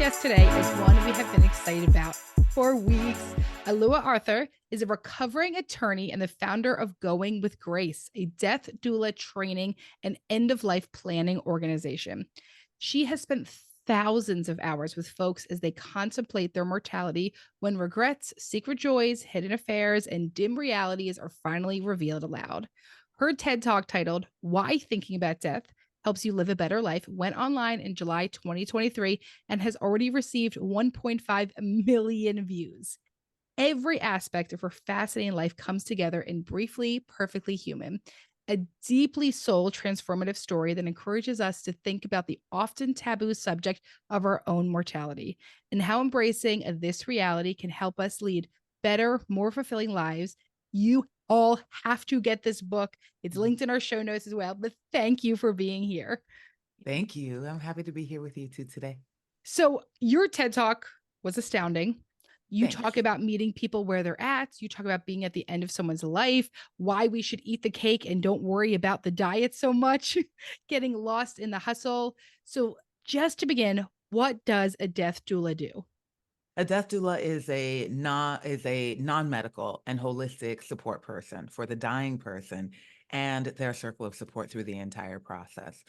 guest today is one we have been excited about for weeks. Alua Arthur is a recovering attorney and the founder of Going with Grace, a death doula training and end-of-life planning organization. She has spent thousands of hours with folks as they contemplate their mortality when regrets, secret joys, hidden affairs, and dim realities are finally revealed aloud. Her TED Talk titled Why Thinking About Death Helps You Live a Better Life went online in July 2023 and has already received 1.5 million views. Every aspect of her fascinating life comes together in Briefly Perfectly Human, a deeply soul transformative story that encourages us to think about the often taboo subject of our own mortality and how embracing this reality can help us lead better, more fulfilling lives. You all have to get this book. It's linked in our show notes as well. But thank you for being here. Thank you. I'm happy to be here with you too today. So, your TED Talk was astounding. You Thanks. talk about meeting people where they're at. You talk about being at the end of someone's life, why we should eat the cake and don't worry about the diet so much, getting lost in the hustle. So, just to begin, what does a death doula do? A death doula is a non-medical and holistic support person for the dying person and their circle of support through the entire process.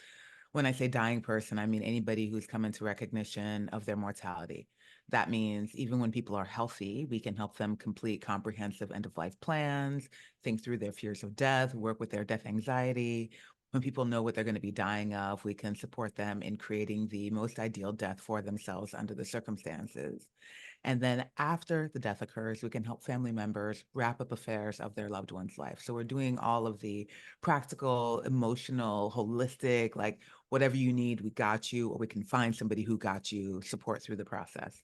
When I say dying person, I mean anybody who's come into recognition of their mortality. That means even when people are healthy, we can help them complete comprehensive end-of-life plans, think through their fears of death, work with their death anxiety. When people know what they're going to be dying of, we can support them in creating the most ideal death for themselves under the circumstances. And then after the death occurs, we can help family members wrap up affairs of their loved one's life. So we're doing all of the practical, emotional, holistic, like whatever you need, we got you, or we can find somebody who got you support through the process.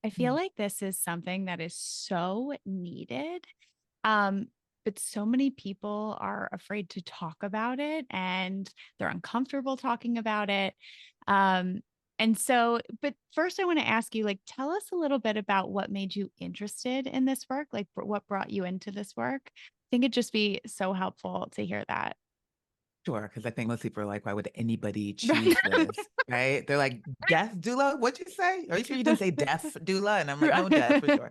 I feel like this is something that is so needed. Um, but so many people are afraid to talk about it and they're uncomfortable talking about it. But first I want to ask you, like, tell us a little bit about what made you interested in this work, like what brought you into this work. I think it'd just be so helpful to hear that. Sure, because I think most people are like, why would anybody choose this? Right? They're like, death doula? What'd you say? Are you sure you didn't say deaf doula? And I'm like, no, death for sure.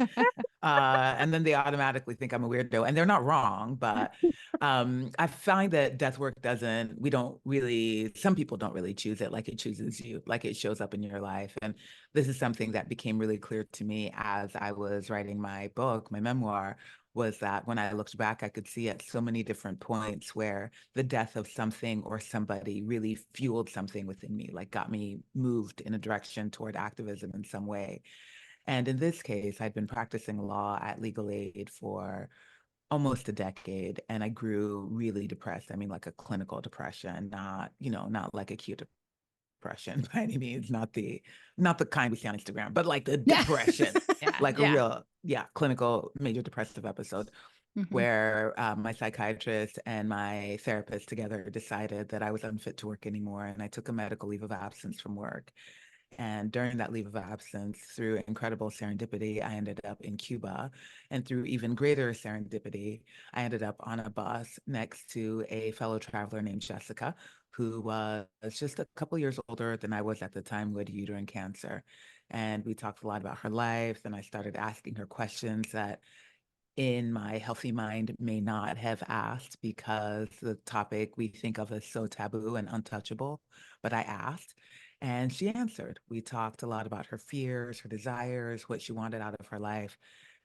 And then they automatically think I'm a weirdo, and they're not wrong. But I find that death work some people don't really choose it like it chooses you, like it shows up in your life. And this is something that became really clear to me as I was writing my book, my memoir, was that when I looked back, I could see at so many different points where the death of something or somebody really fueled something within me, like got me moved in a direction toward activism in some way. And in this case, I'd been practicing law at legal aid for almost a decade, and I grew really depressed. I mean, like a clinical depression, not like acute depression by any means, not the kind we see on Instagram, but like the depression, like a real, clinical major depressive episode. Where my psychiatrist and my therapist together decided that I was unfit to work anymore, and I took a medical leave of absence from work. And during that leave of absence, through incredible serendipity, I ended up in Cuba. And through even greater serendipity, I ended up on a bus next to a fellow traveler named Jessica, who was just a couple years older than I was at the time, who had uterine cancer. And we talked a lot about her life, and I started asking her questions that in my healthy mind may not have asked because the topic we think of as so taboo and untouchable, but I asked and she answered. We talked a lot about her fears, her desires, what she wanted out of her life.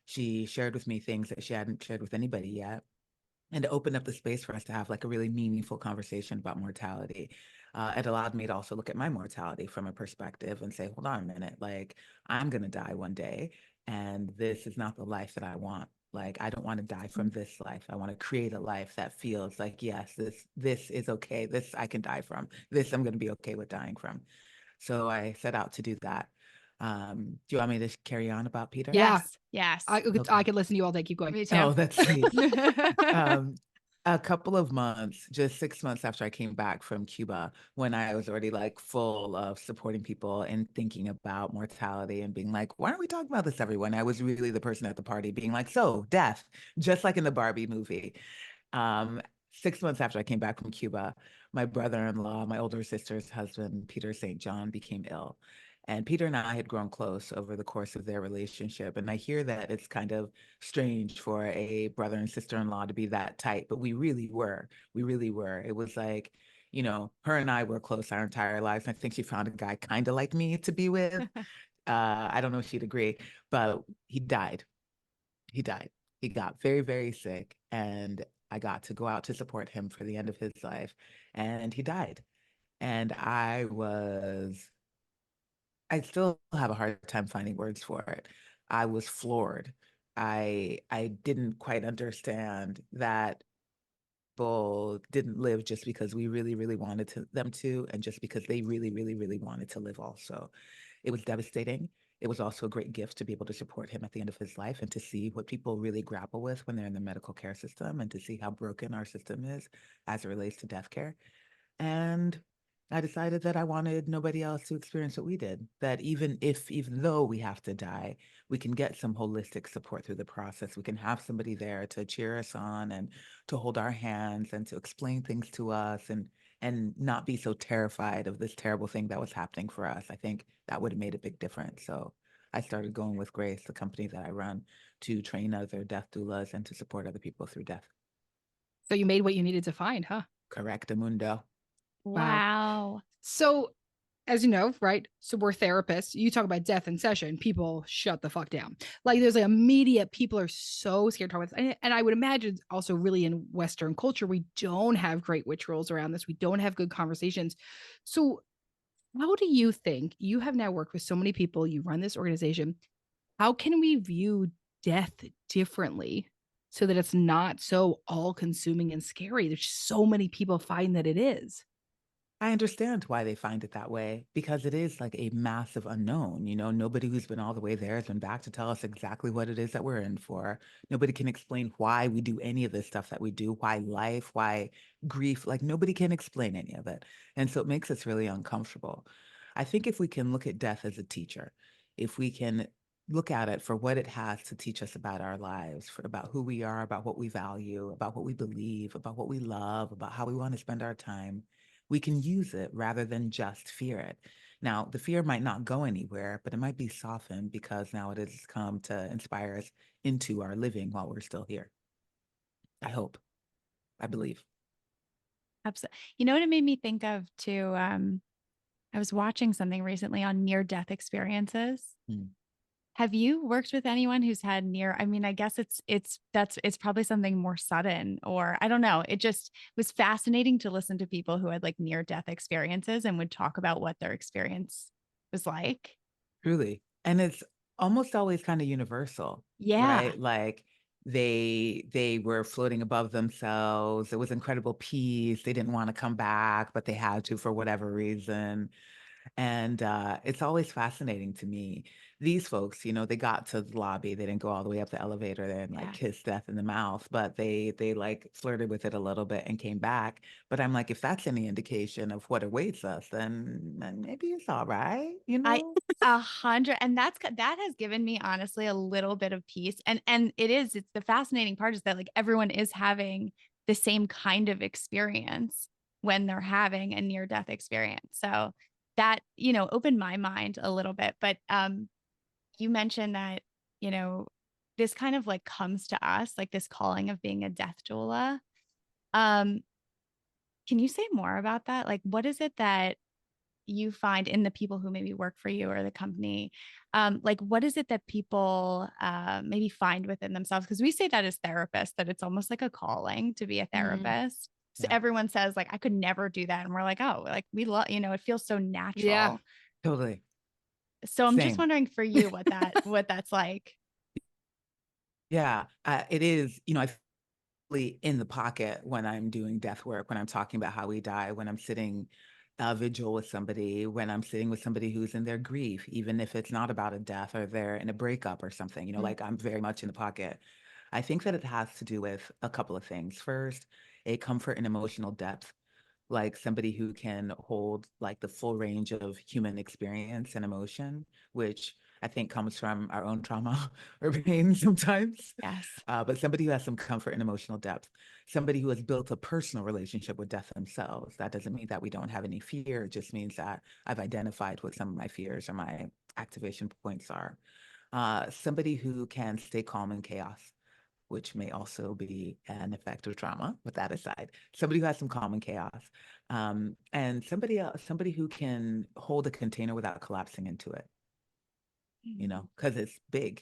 She shared with me things that she hadn't shared with anybody yet. And it opened up the space for us to have like a really meaningful conversation about mortality. It allowed me to also look at my mortality from a perspective and say, hold on a minute, like I'm going to die one day, and this is not the life that I want. Like, I don't want to die from this life. I want to create a life that feels like, yes, this is okay. This I can die from. This I'm going to be okay with dying from. So I set out to do that. Do you want me to carry on about Peter? Yes. I could listen to you all day. Keep going. Me too. Oh, that's sweet. A couple of months, just 6 months after I came back from Cuba, when I was already like full of supporting people and thinking about mortality and being like, why aren't we talking about this, everyone? I was really the person at the party being like, so death, just like in the Barbie movie. 6 months after I came back from Cuba, my brother-in-law, my older sister's husband, Peter St. John, became ill. And Peter and I had grown close over the course of their relationship. And I hear that it's kind of strange for a brother and sister-in-law to be that tight, but we really were. We really were. It was like, you know, her and I were close our entire lives. I think she found a guy kind of like me to be with. I don't know if she'd agree, but he died. He died. He got very, very sick. And I got to go out to support him for the end of his life. And he died. And I still have a hard time finding words for it. I was floored. I didn't quite understand that people didn't live just because we really, really wanted them to, and just because they really, really, really wanted to live also. It was devastating. It was also a great gift to be able to support him at the end of his life and to see what people really grapple with when they're in the medical care system and to see how broken our system is as it relates to death care. And I decided that I wanted nobody else to experience what we did, that even though we have to die, we can get some holistic support through the process. We can have somebody there to cheer us on and to hold our hands and to explain things to us and not be so terrified of this terrible thing that was happening for us. I think that would have made a big difference. So I started going with Grace, the company that I run, to train other death doulas and to support other people through death. So you made what you needed to find, huh? Correctamundo. Wow. So, as you know, right? So we're therapists. You talk about death in session, people shut the fuck down. Like there's like immediate, people are so scared to talk about this. And I would imagine also really in Western culture, we don't have great rituals around this. We don't have good conversations. So how do you think, you have now worked with so many people, you run this organization, how can we view death differently so that it's not so all consuming and scary? There's so many people find that it is. I understand why they find it that way because it is like a massive unknown. You know, nobody who's been all the way there has been back to tell us exactly what it is that we're in for. Nobody can explain why we do any of this stuff that we do, why life, why grief, like nobody can explain any of it. And so it makes us really uncomfortable. I think if we can look at death as a teacher, if we can look at it for what it has to teach us about our lives, about who we are, about what we value, about what we believe, about what we love, about how we want to spend our time, we can use it rather than just fear it. Now, the fear might not go anywhere, but it might be softened because now it has come to inspire us into our living while we're still here. I hope. I believe. Absolutely. You know what it made me think of too? I was watching something recently on near-death experiences. Have you worked with anyone who's had near? I mean, I guess it's probably something more sudden, or I don't know. It just was fascinating to listen to people who had like near-death experiences and would talk about what their experience was like. Truly. And it's almost always kind of universal. Yeah. Right? Like they were floating above themselves. It was incredible peace. They didn't want to come back, but they had to for whatever reason. And it's always fascinating to me. These folks, you know, they got to the lobby. They didn't go all the way up the elevator. They didn't like kiss death in the mouth, but they like flirted with it a little bit and came back. But I'm like, if that's any indication of what awaits us, then maybe it's all right, you know? 100, and that has given me honestly a little bit of peace. And it's the fascinating part is that like everyone is having the same kind of experience when they're having a near death experience. So that, you know, opened my mind a little bit. But you mentioned that, you know, this kind of like comes to us, like this calling of being a death doula. Can you say more about that? Like, what is it that you find in the people who maybe work for you or the company? Like, what is it that people maybe find within themselves? Because we say that as therapists, that it's almost like a calling to be a therapist. So Yeah. everyone says like, I could never do that. And we're like, oh, like we love, you know, it feels so natural. Yeah. Totally. So I'm just Same. wondering for you what that's like. Yeah, it is, you know, I feel in the pocket when I'm doing death work, when I'm talking about how we die, when I'm sitting vigil with somebody, when I'm sitting with somebody who's in their grief, even if it's not about a death or they're in a breakup or something, you know, like I'm very much in the pocket. I think that it has to do with a couple of things. First, a comfort and emotional depth, like somebody who can hold like the full range of human experience and emotion, which I think comes from our own trauma or pain sometimes. Yes. But somebody who has some comfort and emotional depth, somebody who has built a personal relationship with death themselves. That doesn't mean that we don't have any fear. It just means that I've identified what some of my fears or my activation points are. Somebody who can stay calm in chaos, which may also be an effect of trauma, but that aside, somebody who has some calm and chaos, and somebody else, somebody who can hold a container without collapsing into it, because it's big.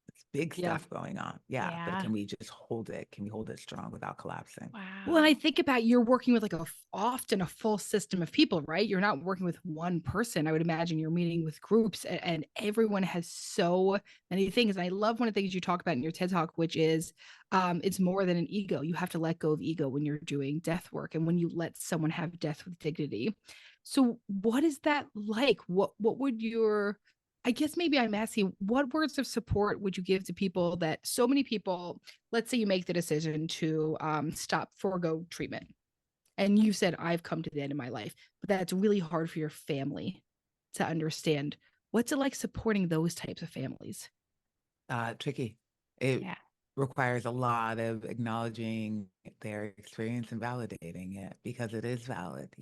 It's big Yeah. stuff going on. Yeah. But Yeah. can we just hold it? Can we hold it strong without collapsing? Wow. Well, and I think about you're working with like often a full system of people, right? You're not working with one person. I would imagine you're meeting with groups and everyone has so many things. And I love one of the things you talk about in your TED Talk, which is it's more than an ego. You have to let go of ego when you're doing death work and when you let someone have death with dignity. So what is that like? What would your I guess maybe I'm asking, what words of support would you give to people that so many people, let's say you make the decision to forego treatment. And you said, I've come to the end of my life, but that's really hard for your family to understand. What's it like supporting those types of families? Tricky. It Yeah. requires a lot of acknowledging their experience and validating it because it is valid.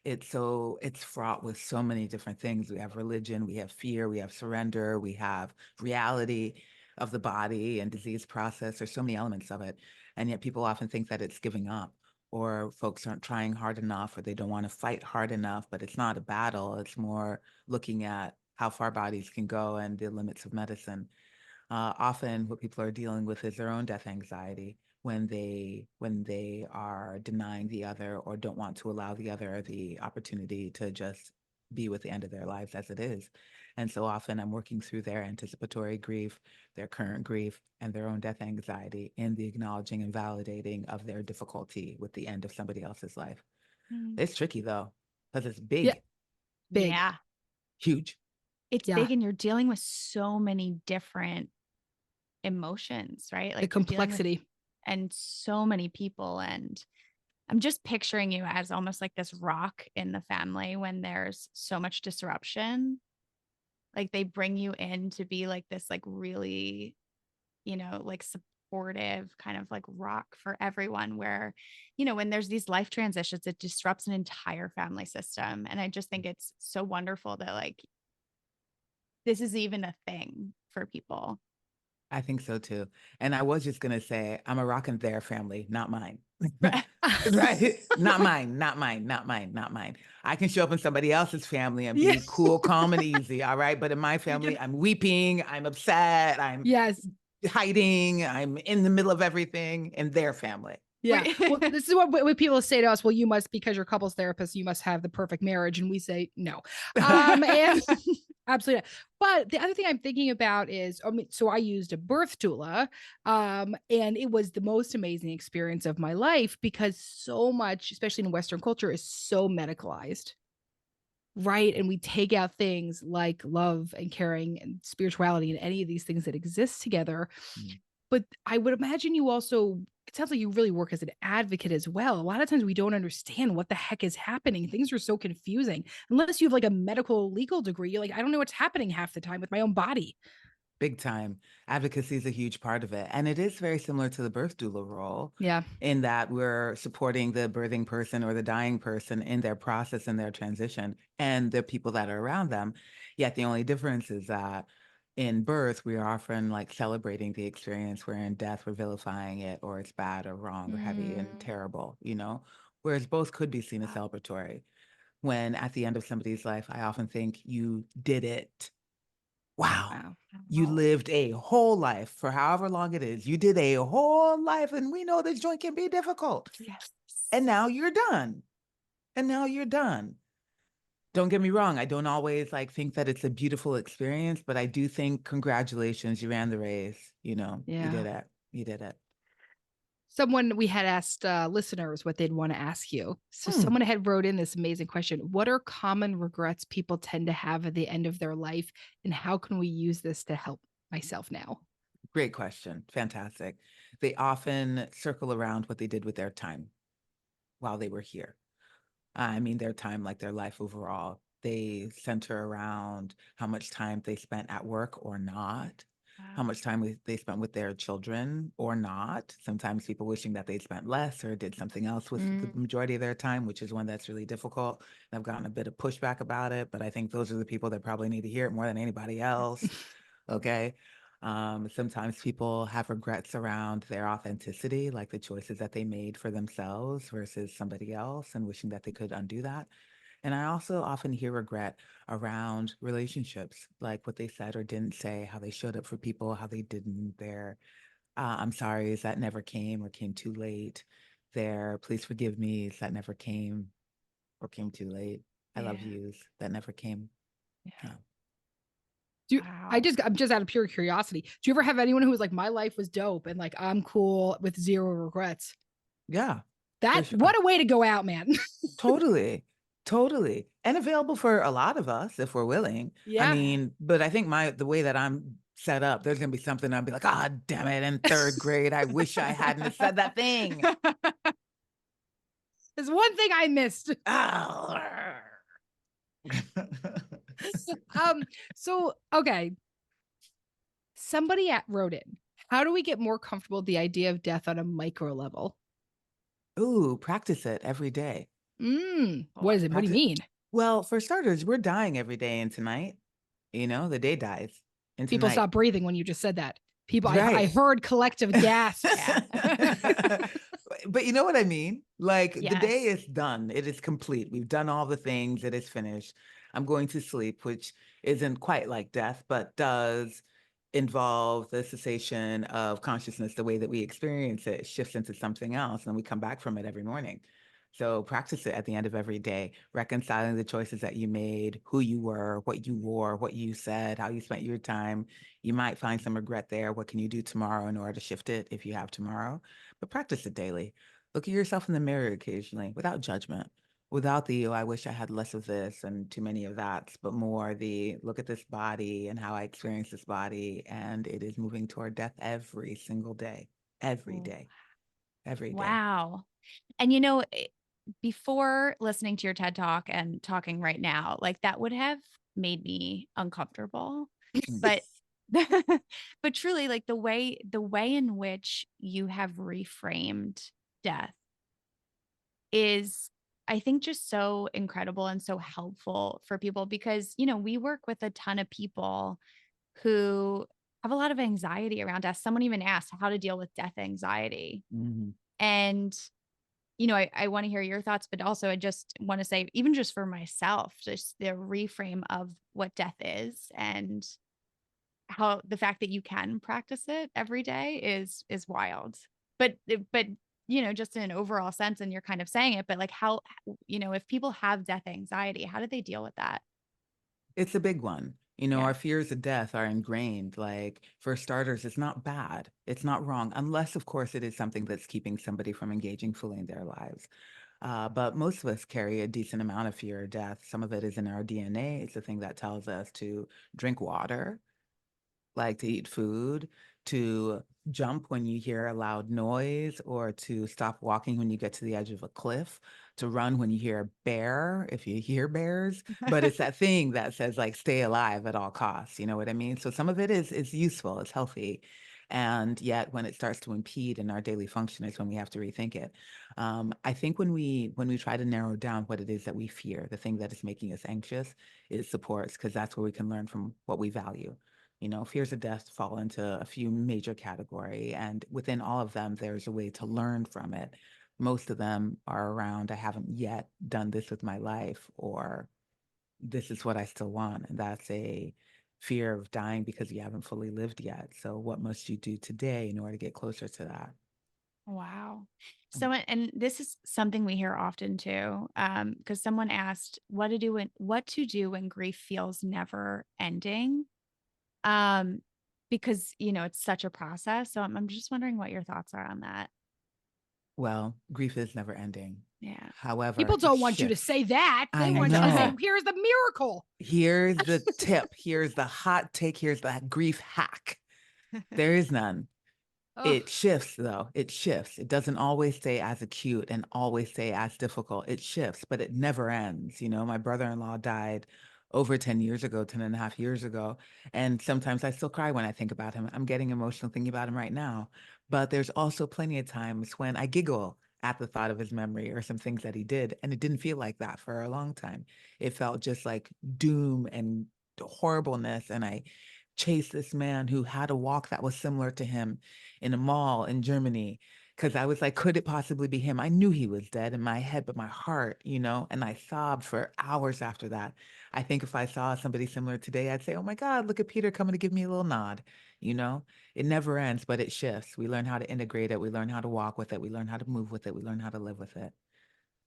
It's fraught with so many different things. We have religion, we have fear, we have surrender, we have reality of the body and disease process. There's so many elements of it. And yet people often think that it's giving up, or folks aren't trying hard enough, or they don't want to fight hard enough, but it's not a battle. It's more looking at how far bodies can go and the limits of medicine. Often what people are dealing with is their own death anxiety when they are denying the other or don't want to allow the other the opportunity to just be with the end of their lives as it is. And so often I'm working through their anticipatory grief, their current grief, and their own death anxiety in the acknowledging and validating of their difficulty with the end of somebody else's life. It's tricky though, because it's big. Yeah. Big. Yeah. Huge. It's Yeah. big and you're dealing with so many different emotions, right? The Like you're dealing with- complexity. and so many people. And I'm just picturing you as almost like this rock in the family when there's so much disruption. Like they bring you in to be like this, like really, like supportive kind of like rock for everyone where, when there's these life transitions, it disrupts an entire family system. And I just think it's so wonderful that like this is even a thing for people. I think so too. And I was just going to say, I'm a rock in their family, not mine. Right. Right? Not mine, not mine, not mine, not mine. I can show up in somebody else's family and be Yeah. cool, calm, and easy. All right. But in my family, I'm weeping, I'm upset, I'm Yes. hiding, I'm in the middle of everything in their family. Yeah. Well, this is what people say to us. Well, you must, because you're couples therapist, you must have the perfect marriage. And we say no. And absolutely not. But the other thing I'm thinking about is, so I used a birth doula, and it was the most amazing experience of my life because so much, especially in Western culture, is so medicalized. Right. And we take out things like love and caring and spirituality and any of these things that exist together. But I would imagine you also, it sounds like you really work as an advocate as well. A lot of times we don't understand what the heck is happening. Things are so confusing. Unless you have like a medical legal degree, you're like, I don't know what's happening half the time with my own body. Big time. Advocacy is a huge part of it. And it is very similar to the birth doula role. Yeah. In that we're supporting the birthing person or the dying person in their process and their transition and the people that are around them. Yet the only difference is that in birth, we are often like celebrating the experience, where in death, we're vilifying it, or it's bad or wrong or heavy and terrible, whereas both could be seen as celebratory. When at the end of somebody's life, I often think you did it. Wow. You lived a whole life for however long it is. You did a whole life, and we know this joint can be difficult. Yes. And now you're done. And now you're done. Don't get me wrong. I don't always think that it's a beautiful experience, but I do think congratulations, you ran the race. You did it. You did it. Someone we had asked listeners what they'd want to ask you. So someone had wrote in this amazing question. What are common regrets people tend to have at the end of their life? And how can we use this to help myself now? Great question. Fantastic. They often circle around what they did with their time while they were here. I mean, their time, like their life overall. they center around how much time they spent at work or not, how Wow. much time they spent with their children or not. Sometimes people wishing that they spent less or did something else with the majority of their time, which is one that's really difficult. And I've gotten a bit of pushback about it, but I think those are the people that probably need to hear it more than anybody else. Okay. Sometimes people have regrets around their authenticity, like the choices that they made for themselves versus somebody else, and wishing that they could undo that. And I also often hear regret around relationships, like what they said or didn't say, how they showed up for people, how they didn't. Their I'm sorry's that never came or came too late. Their please forgive me's that never came or came too late. I love Yeah. yous that never came. Yeah. I'm Wow. just out of pure curiosity. Do you ever have anyone who was like, my life was dope and like I'm cool with zero regrets? Yeah, for That sure. what a way to go out, man. Totally. Totally. And available for a lot of us if we're willing. I Yeah. mean, but I think the way that I'm set up, there's gonna be something I'll be like, ah, damn it, in third grade, I wish I hadn't have said that thing. There's one thing I missed. Oh. So okay. Somebody wrote in, how do we get more comfortable with the idea of death on a micro level? Ooh, practice it every day. What is it? What do you mean? Well, for starters, we're dying every day, and tonight, the day dies. And People tonight, stop breathing when you just said that. People, I right. heard collective gasps. But you know what I mean? Like the day Yes. is done. It is complete. We've done all the things. It is finished. I'm going to sleep, which isn't quite like death, but does involve the cessation of consciousness. The way that we experience it shifts into something else, and we come back from it every morning. So practice it at the end of every day, reconciling the choices that you made, who you were, what you wore, what you said, how you spent your time. You might find some regret there. What can you do tomorrow in order to shift it if you have tomorrow? But practice it daily. Look at yourself in the mirror occasionally without judgment, without the, oh, I wish I had less of this and too many of that, but more the look at this body and how I experience this body. And it is moving toward death every single day, every day, every day. Wow. And before listening to your TED Talk and talking right now, like that would have made me uncomfortable. But but truly, like the way in which you have reframed death is, I think, just so incredible and so helpful for people because, we work with a ton of people who have a lot of anxiety around death. Someone even asked how to deal with death anxiety. Mhm. And I want to hear your thoughts, but also I just want to say, even just for myself, just the reframe of what death is and how the fact that you can practice it every day is wild. But just in an overall sense, and you're kind of saying it, but like how, if people have death anxiety, how do they deal with that? It's a big one. Yeah. Our fears of death are ingrained. Like, for starters, it's not bad. It's not wrong, unless, of course, it is something that's keeping somebody from engaging fully in their lives. But most of us carry a decent amount of fear of death. Some of it is in our DNA. It's the thing that tells us to drink water, like to eat food, to jump when you hear a loud noise, or to stop walking when you get to the edge of a cliff, to run when you hear a bear, if you hear bears. But it's that thing that says like stay alive at all costs. You know what I mean? So some of it is useful, it's healthy. And yet when it starts to impede in our daily function is when we have to rethink it. I think when we try to narrow down what it is that we fear, the thing that is making us anxious, it supports, because that's where we can learn from what we value. Fears of death fall into a few major category, and within all of them, there's a way to learn from it. Most of them are around, I haven't yet done this with my life, or this is what I still want. And that's a fear of dying because you haven't fully lived yet. So what must you do today in order to get closer to that? Wow. So, and this is something we hear often too, because someone asked what to do when grief feels never ending. Um, because it's such a process. So I'm just wondering what your thoughts are on that. Well, grief is never ending. Yeah. However, People it don't want you to shifts. say that. They I want you to say, know. here's the miracle. Here's the tip. Here's the hot take. Here's the grief hack. There is none. It shifts though. It shifts. It doesn't always stay as acute and always stay as difficult. It shifts, but it never ends. You know, my brother-in-law died over 10 years ago, 10 and a half years ago. And sometimes I still cry when I think about him. I'm getting emotional thinking about him right now. But there's also plenty of times when I giggle at the thought of his memory or some things that he did. And it didn't feel like that for a long time. It felt just like doom and horribleness. And I chased this man who had a walk that was similar to him in a mall in Germany, because I was like, could it possibly be him? I knew he was dead in my head, but my heart, you know, and I sobbed for hours after that. I think if I saw somebody similar today, I'd say, oh my God, look at Peter coming to give me a little nod. You know, it never ends, but it shifts. We learn how to integrate it. We learn how to walk with it. We learn how to move with it. We learn how to live with it.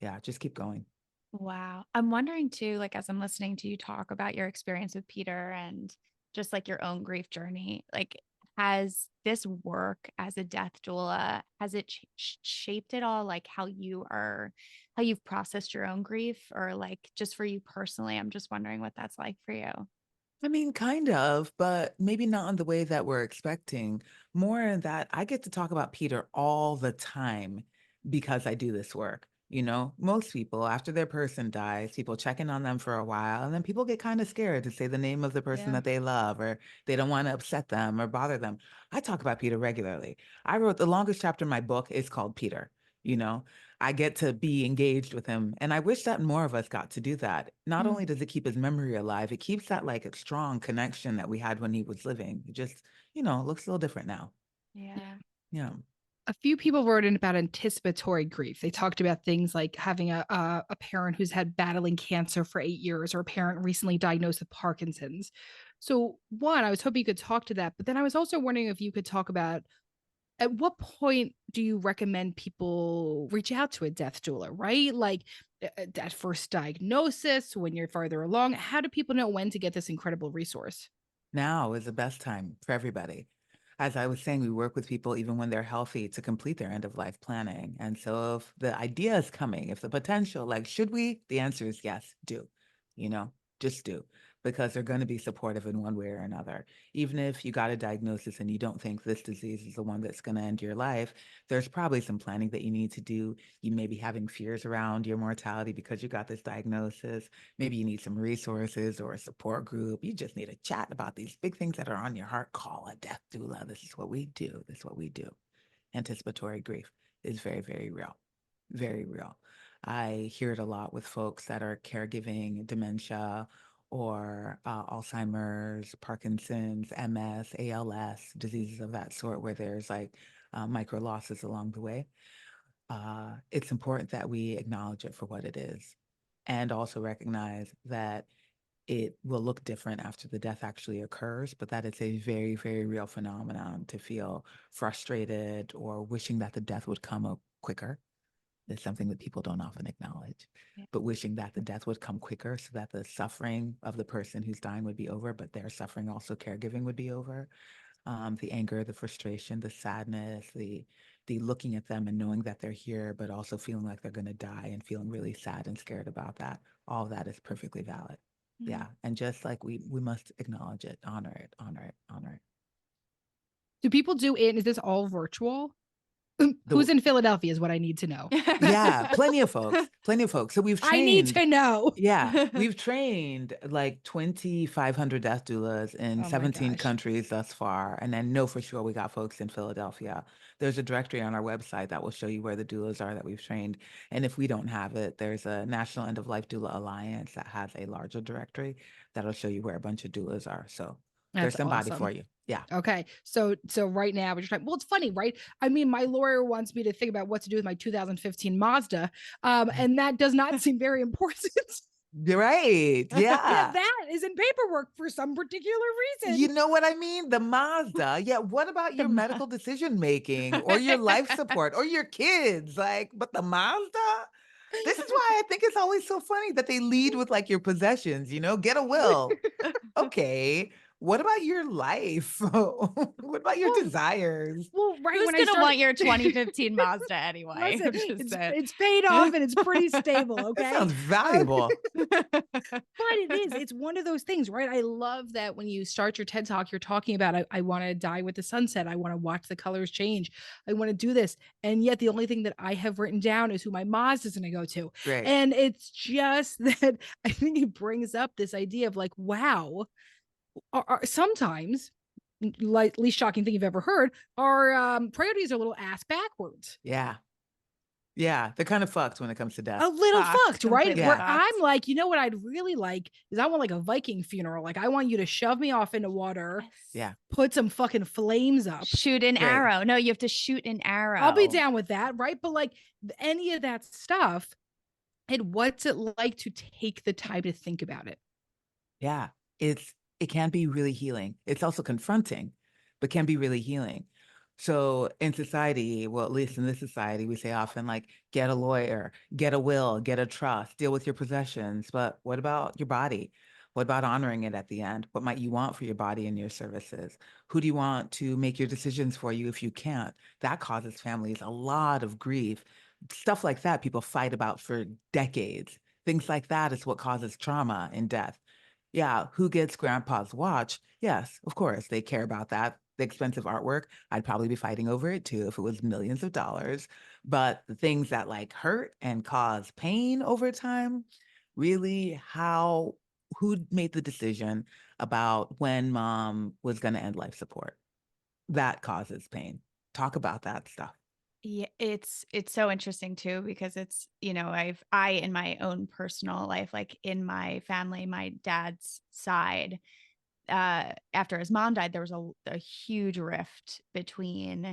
Yeah, just keep going. Wow. I'm wondering too, like, as I'm listening to you talk about your experience with Peter and just like your own grief journey, like, has this work as a death doula, has it shaped it all? Like how you've processed your own grief, or like just for you personally? I'm just wondering what that's like for you. I mean, kind of, but maybe not in the way that we're expecting. More in that I get to talk about Peter all the time because I do this work. You know, most people, after their person dies, people check in on them for a while, and then people get kind of scared to say the name of the person Yeah. that they love, or they don't want to upset them or bother them. I talk about Peter regularly. I wrote the longest chapter in my book is called Peter. You know, I get to be engaged with him. And I wish that more of us got to do that. Not only does it keep his memory alive, it keeps that like a strong connection that we had when he was living. It just, you know, looks a little different now. Yeah. Yeah. A few people wrote in about anticipatory grief. They talked about things like having a parent who's had battling cancer for 8 years, or a parent recently diagnosed with Parkinson's. So, one, I was hoping you could talk to that, but then I was also wondering if you could talk about, at what point do you recommend people reach out to a death doula, right? Like at first diagnosis, when you're farther along, how do people know when to get this incredible resource? Now is the best time for everybody. As I was saying, we work with people even when they're healthy to complete their end of life planning. And so if the idea is coming, if the potential, like, should we? The answer is yes, do, you know, just do, because they're going to be supportive in one way or another. Even if you got a diagnosis and you don't think this disease is the one that's going to end your life, there's probably some planning that you need to do. You may be having fears around your mortality because you got this diagnosis. Maybe you need some resources or a support group. You just need a chat about these big things that are on your heart. Call a death doula. This is what we do. This is what we do. Anticipatory grief is very, very real. Very real. I hear it a lot with folks that are caregiving dementia or Alzheimer's, Parkinson's, MS, ALS, diseases of that sort, where there's like micro losses along the way. It's important that we acknowledge it for what it is, and also recognize that it will look different after the death actually occurs, but that it's a very, very real phenomenon to feel frustrated or wishing that the death would come up quicker. It's something that people don't often acknowledge, Yeah. but wishing that the death would come quicker so that the suffering of the person who's dying would be over, but their suffering, also caregiving, would be over. The anger, the frustration, the sadness, the looking at them and knowing that they're here, but also feeling like they're going to die and feeling really sad and scared about that. All of that is perfectly valid. Yeah. And just like we must acknowledge it, honor it, honor it, honor it. Do people do it? Is this all virtual? The- Who's in Philadelphia is what I need to know. Yeah, plenty of folks, plenty of folks. So we've trained. I need to know. Yeah, we've trained like 2,500 death doulas in Oh my 17 gosh. countries thus far. And I know for sure we got folks in Philadelphia. There's a directory on our website that will show you where the doulas are that we've trained. And if we don't have it, there's a National End of Life Doula Alliance that has a larger directory that'll show you where a bunch of doulas are. So there's That's somebody awesome. for you. Yeah. Okay. So right now, well, it's funny, right? I mean, my lawyer wants me to think about what to do with my 2015 Mazda. And that does not seem very important. You're right. Yeah. That is in paperwork for some particular reason. You know what I mean? The Mazda. Yeah. What about your medical decision making or your life support or your kids? Like, but the Mazda? This is why I think it's always so funny that they lead with like your possessions, you know, get a will. Okay. what about your life? What about your desires? Well, right Who's when I gonna started want your 2015 Mazda anyway? Listen, I'm just saying. it's paid off and it's pretty stable, That okay? sounds valuable. But it's one of those things, right? I love that when you start your TED Talk, you're talking about, I want to die with the sunset. I want to watch the colors change. I want to do this. And yet the only thing that I have written down is who my Mazda is going to go to. Right. And it's just that I think it brings up this idea of like, wow, sometimes, like least shocking thing you've ever heard, our priorities are a little ass backwards. Yeah. Yeah. They're kind of fucked when it comes to death. A little fucked, right? completely Where fucked. I'm like, you know what I'd really like is I want like a Viking funeral. Like I want you to shove me off into water, Yes. Yeah. put some fucking flames up. Shoot an Right. arrow. No, you have to shoot an arrow. I'll be down with that, right? But like any of that stuff, and what's it like to take the time to think about it? Yeah. It can be really healing. It's also confronting, but can be really healing. So in society, well, at least in this society, we say often like, get a lawyer, get a will, get a trust, deal with your possessions. But what about your body? What about honoring it at the end? What might you want for your body and your services? Who do you want to make your decisions for you if you can't? That causes families a lot of grief. Stuff like that, people fight about for decades. Things like that is what causes trauma and death. Yeah, who gets grandpa's watch? Yes, of course, they care about that. The expensive artwork, I'd probably be fighting over it too if it was millions of dollars. But the things that like hurt and cause pain over time, really who made the decision about when mom was going to end life support? That causes pain. Talk about that stuff. Yeah, it's so interesting too because it's, I in my own personal life, like in my family, my dad's side, after his mom died, there was a huge rift between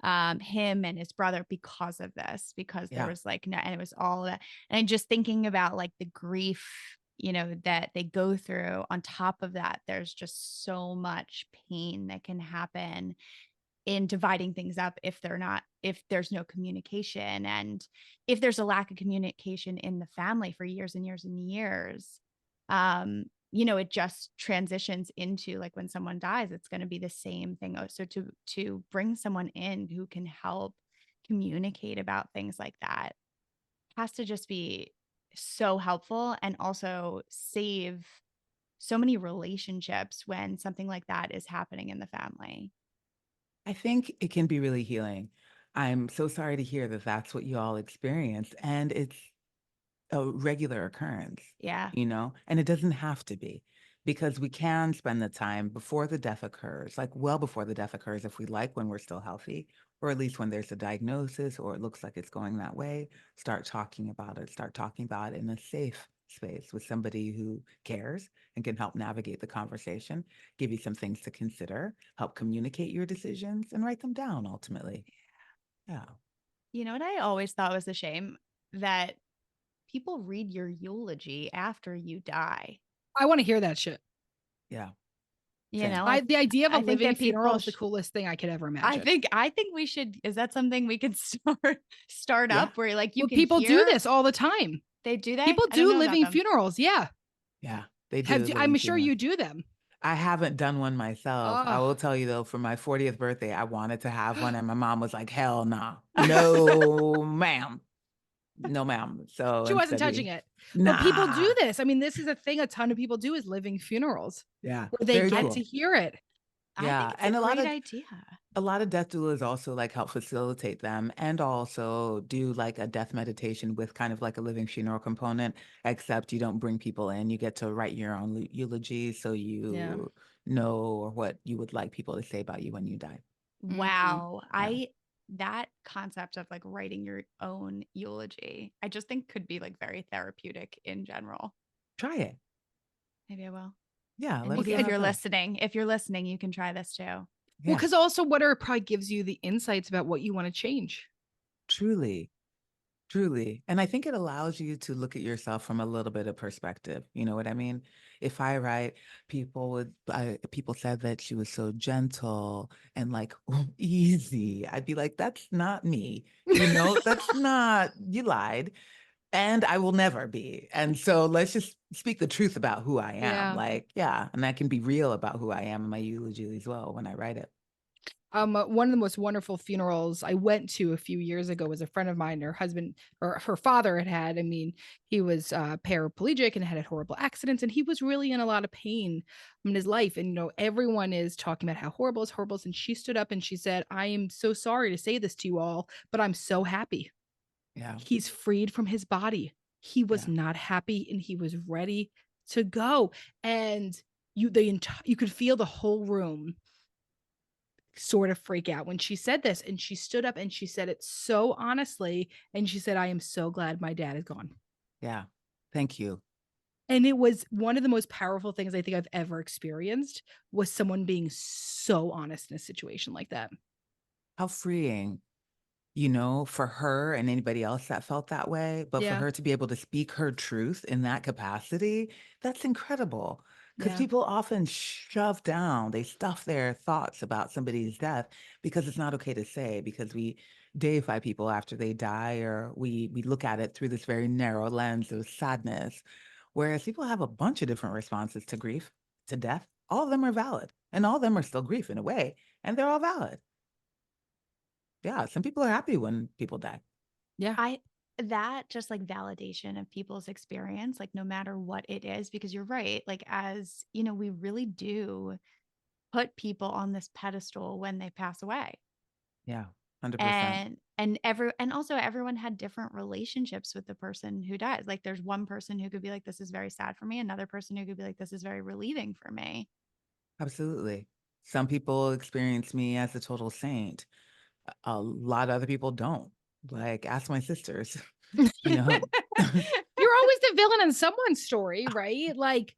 him and his brother because of this, because there Yeah. was like and it was all that. And just thinking about like the grief, that they go through on top of that, there's just so much pain that can happen in dividing things up if there's no communication, and if there's a lack of communication in the family for years and years and years. It just transitions into like when someone dies, it's going to be the same thing. So to bring someone in who can help communicate about things like that has to just be so helpful, and also save so many relationships when something like that is happening in the family. I think it can be really healing. I'm so sorry to hear that that's what you all experienced. And it's a regular occurrence, Yeah. and it doesn't have to be, because we can spend the time before the death occurs, like well before the death occurs, if we like, when we're still healthy, or at least when there's a diagnosis or it looks like it's going that way, start talking about it in a safe space with somebody who cares and can help navigate the conversation, give you some things to consider, help communicate your decisions and write them down ultimately. Yeah. You know what I always thought was a shame? That people read your eulogy after you die. I want to hear that shit. Yeah. You Same. know, The idea of a I think living that funeral people is the coolest thing I could ever I imagine. think we should. Is that something we could start Yeah. up where like you Well, can people hear? do this all the time. They do that. People do living funerals. Yeah. Yeah. They do. I'm living sure funerals. you do them. I haven't done one myself. I Oh. will tell you though, for my 40th birthday, I wanted to have one, and my mom was like, "Hell no, no, ma'am, no, ma'am." So She wasn't instead touching it. Nah. But people do this. I mean, this is a thing a ton of people do, is living funerals Yeah, where they very get cool. to hear it. Yeah, I think it's and a a lot great of idea. a lot of death doulas also like help facilitate them, and also do like a death meditation with kind of like a living funeral component, except you don't bring people in. You get to write your own eulogy, so you know what you would like people to say about you when you die. Wow. Yeah. That concept of like writing your own eulogy, I just think could be like very therapeutic in general. Try it. Maybe I will. Yeah, And let us maybe know if how it you're goes. listening, you can try this too. Well, Yeah, because also whatever probably gives you the insights about what you want to change. truly. Truly. And I think it allows you to look at yourself from a little bit of perspective. You know what I mean? If I write, people said that she was so gentle and like easy. I'd be like, that's not me. That's not, you lied. And I will never be. And so let's just speak the truth about who I am. Yeah. Like, yeah. And I can be real about who I am in my eulogy as well when I write it. One of the most wonderful funerals I went to a few years ago was a friend of mine. Her husband or her father I mean, he was paraplegic and had horrible accidents, and he was really in a lot of pain in his life. And, you know, everyone is talking about how horrible is horrible. And she stood up and she said, I am so sorry to say this to you all, but I'm so happy. Yeah. He's freed from his body. He was not happy and he was ready to go. And you could feel the whole room sort of freak out when she said this, and she stood up and she said it so honestly, and she said, I am so glad my dad is gone. Yeah. Thank you. And it was one of the most powerful things I think I've ever experienced, was someone being so honest in a situation like that. How freeing, you know, for her and anybody else that felt that way, but for her to be able to speak her truth in that capacity, that's incredible. Because people often shove down, they stuff their thoughts about somebody's death because it's not okay to say, because we deify people after they die, or we look at it through this very narrow lens of sadness. Whereas people have a bunch of different responses to grief, to death. All of them are valid, and all of them are still grief in a way, and they're all valid. Yeah, some people are happy when people die. Yeah. That just like validation of people's experience, like no matter what it is, because you're right. Like, as you know, we really do put people on this pedestal when they pass away. Yeah, 100%. And also everyone had different relationships with the person who dies. Like, there's one person who could be like, this is very sad for me, another person who could be like, this is very relieving for me. Absolutely. Some people experience me as a total saint. A lot of other people don't. Like, ask my sisters, you know. You're always the villain in someone's story, right? Like,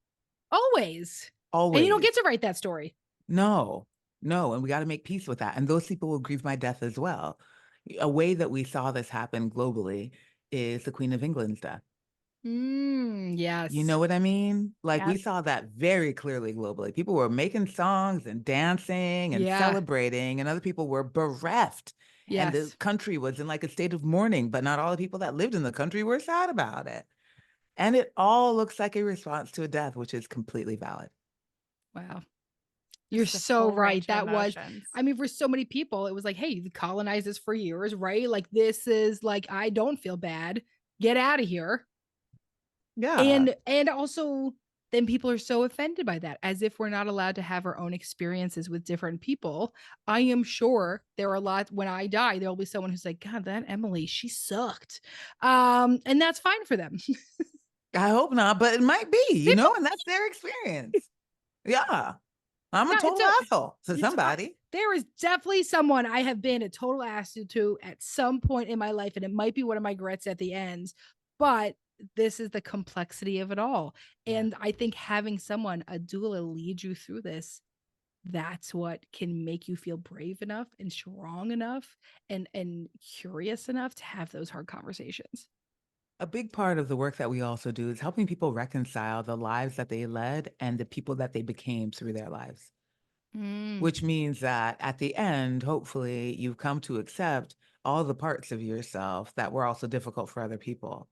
always. And you don't get to write that story. No, and we got to make peace with that. And those people will grieve my death as well. A way that we saw this happen globally is the Queen of England's death. Yes. You know what I mean? Like, we saw that very clearly globally. People were making songs and dancing and celebrating, and other people were bereft. And the country was in like a state of mourning, but not all the people that lived in the country were sad about it. And it all looks like a response to a death, which is completely valid. Wow. You're so right. That was, I mean, for so many people, it was like, hey, the colonized this for years, right? Like, this is like, I don't feel bad. Get out of here. Yeah. And also, then people are so offended by that, as if we're not allowed to have our own experiences with different people. I am sure there are a lot, when I die, there'll be someone who's like, God, that Emmalee, she sucked. And that's fine for them. I hope not, but it might be, you know, and that's their experience. Yeah. I'm a total asshole to somebody. There is definitely someone I have been a total asshole to at some point in my life, and it might be one of my regrets at the end, but this is the complexity of it all. And I think having someone, a doula, lead you through this, that's what can make you feel brave enough and strong enough and curious enough to have those hard conversations. A big part of the work that we also do is helping people reconcile the lives that they led and the people that they became through their lives. Which means that at the end, hopefully, you've come to accept all the parts of yourself that were also difficult for other people,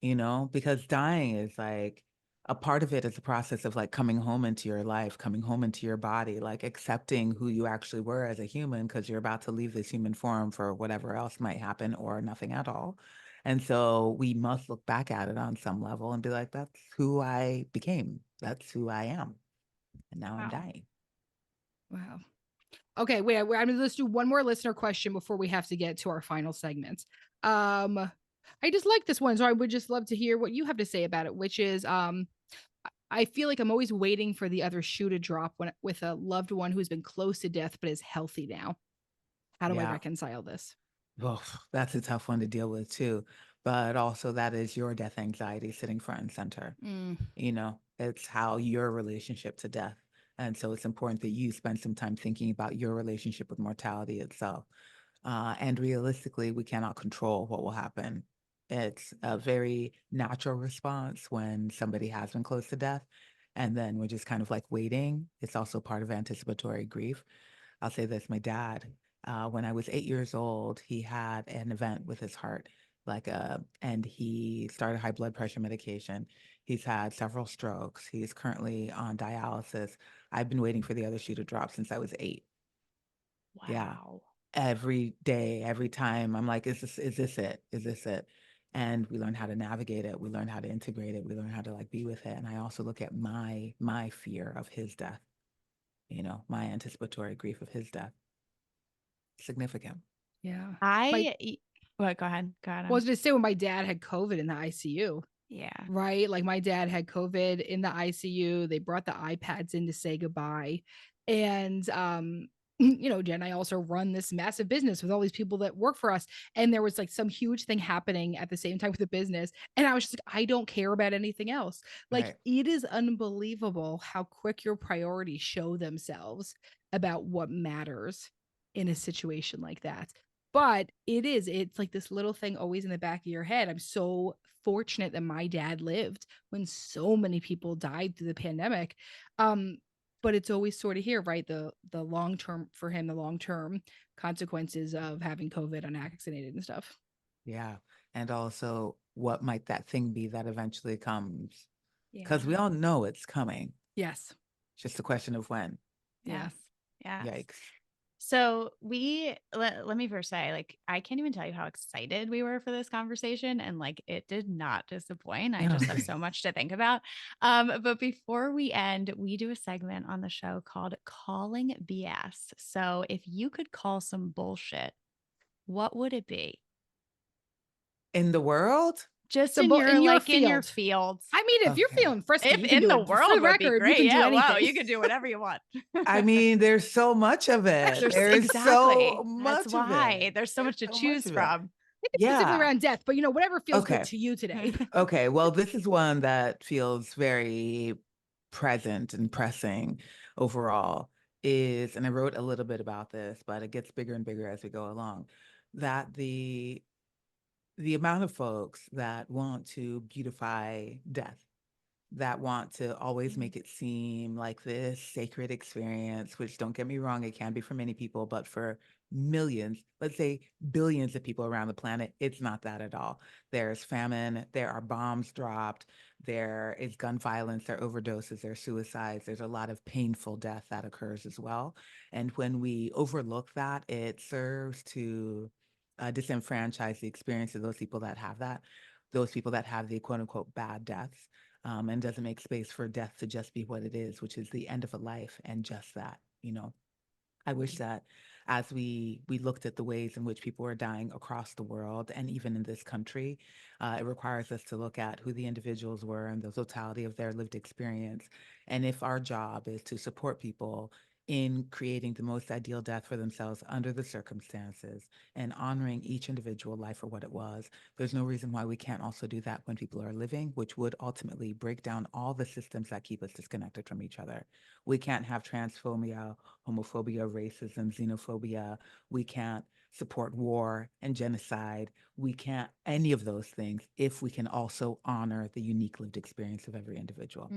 you know, because dying is like a part of it is a process of like coming home into your life, coming home into your body, like accepting who you actually were as a human, because you're about to leave this human form for whatever else might happen or nothing at all. And so we must look back at it on some level and be like, that's who I became. That's who I am. And now I'm dying. Wow. Okay, wait, I'm gonna just do one more listener question before we have to get to our final segments. I just like this one, so I would just love to hear what you have to say about it, which is I feel like I'm always waiting for the other shoe to drop when with a loved one who's been close to death but is healthy now. How do I reconcile this? Oh, that's a tough one to deal with too. But also that is your death anxiety sitting front and center. You know, it's how your relationship to death. And so it's important that you spend some time thinking about your relationship with mortality itself. And realistically, we cannot control what will happen. It's a very natural response when somebody has been close to death. And then we're just kind of like waiting. It's also part of anticipatory grief. I'll say this, my dad, when I was 8 years old, he had an event with his heart and he started high blood pressure medication. He's had several strokes. He's currently on dialysis. I've been waiting for the other shoe to drop since I was 8. Yeah. Wow. Every day, every time I'm like, is this it? Is this it? And we learn how to navigate it. We learn how to integrate it. We learn how to like be with it. And I also look at my fear of his death, my anticipatory grief of his death. Significant. Yeah. What? Go ahead. Go ahead. I was going to say when my dad had COVID in the ICU. Yeah. Right. Like my dad had COVID in the ICU. They brought the iPads in to say goodbye. And, Jen, I also run this massive business with all these people that work for us. And there was like some huge thing happening at the same time with the business. And I was just like, I don't care about anything else. Like Right. it is unbelievable how quick your priorities show themselves about what matters in a situation like that. But it's like this little thing always in the back of your head. I'm so fortunate that my dad lived when so many people died through the pandemic. But it's always sort of here, right? The long-term for him, the long-term consequences of having COVID unvaccinated and stuff. Yeah. And also, what might that thing be that eventually comes? Yeah. Because we all know it's coming. Yes. It's just a question of when. Yes. Yeah. Yikes. So let me first say, like, I can't even tell you how excited we were for this conversation, and like it did not disappoint. I just have so much to think about. But before we end, we do a segment on the show called Calling BS. So if you could call some bullshit, what would it be? In the world? Just So in in your your field. fields. I mean, if you're Okay. feeling frisky, If you can in do the it. world For the would be record, great. you can do Yeah, anything. wow, you can do whatever you want. I mean, there's so much of it. There's so much That's of why it. there's so much to so choose of it. from. Maybe specifically Yeah. around death, but whatever feels Okay. good to you today. Okay. Well, this is one that feels very present and pressing overall and I wrote a little bit about this, but it gets bigger and bigger as we go along, that the amount of folks that want to beautify death, that want to always make it seem like this sacred experience, which, don't get me wrong, it can be for many people, but for millions, let's say billions of people around the planet, it's not that at all. There's famine, there are bombs dropped, there is gun violence, there are overdoses, there are suicides, there's a lot of painful death that occurs as well. And when we overlook that, it serves to disenfranchise the experience of those people that have the quote unquote bad deaths. And doesn't make space for death to just be what it is, which is the end of a life and just that. I wish that as we looked at the ways in which people are dying across the world and even in this country, it requires us to look at who the individuals were and the totality of their lived experience. And if our job is to support people in creating the most ideal death for themselves under the circumstances and honoring each individual life for what it was, there's no reason why we can't also do that when people are living, which would ultimately break down all the systems that keep us disconnected from each other. We can't have transphobia, homophobia, racism, xenophobia. We can't support war and genocide. We can't any of those things if we can also honor the unique lived experience of every individual.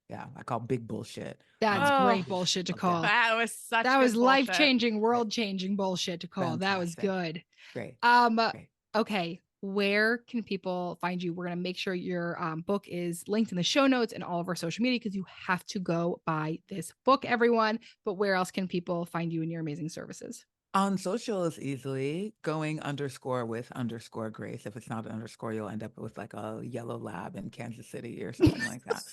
Yeah, I call big bullshit. That's great bullshit to call. That was such that was life changing, world changing bullshit to call. Fantastic. That was good. Great. Great. Okay. Where can people find you? We're going to make sure your book is linked in the show notes and all of our social media, because you have to go buy this book, everyone. But where else can people find you and your amazing services? On social is easily going_with_Grace. If it's not an underscore, you'll end up with like a yellow lab in Kansas City or something like that.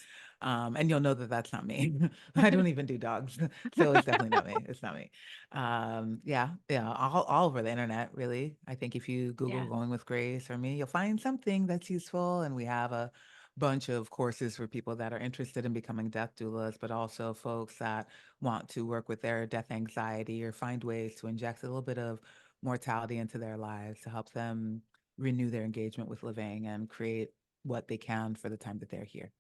And you'll know that that's not me. I don't even do dogs. So it's definitely not me. It's not me. Yeah. All over the internet, really. I think if you Google Going with Grace or me, you'll find something that's useful. And we have a bunch of courses for people that are interested in becoming death doulas, but also folks that want to work with their death anxiety or find ways to inject a little bit of mortality into their lives to help them renew their engagement with living and create what they can for the time that they're here.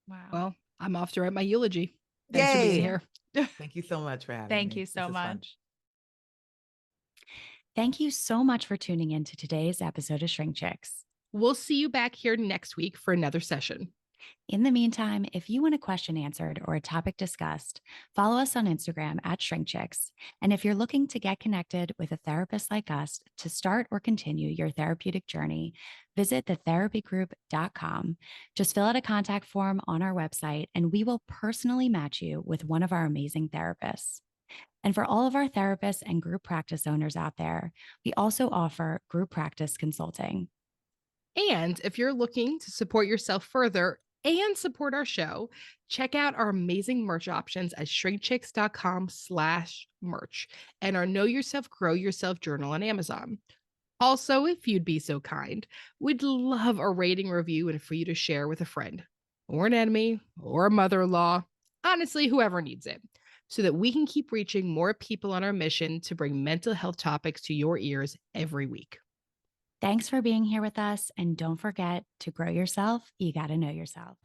Wow. Well, I'm off to write my eulogy. Thanks for being here. Thank you so much for having me. Thank you so much. Fun. Thank you so much for tuning in to today's episode of Shrink Chicks. We'll see you back here next week for another session. In the meantime, if you want a question answered or a topic discussed, follow us on Instagram at ShrinkChicks. And if you're looking to get connected with a therapist like us to start or continue your therapeutic journey, visit thetherapygroup.com. Just fill out a contact form on our website, and we will personally match you with one of our amazing therapists. And for all of our therapists and group practice owners out there, we also offer group practice consulting. And if you're looking to support yourself further and support our show, check out our amazing merch options at shrinkchicks.com/merch and our Know Yourself, Grow Yourself journal on Amazon. Also, if you'd be so kind, we'd love a rating, review, and for you to share with a friend or an enemy or a mother-in-law, honestly, whoever needs it, so that we can keep reaching more people on our mission to bring mental health topics to your ears every week. Thanks for being here with us. And don't forget to grow yourself. You got to know yourself.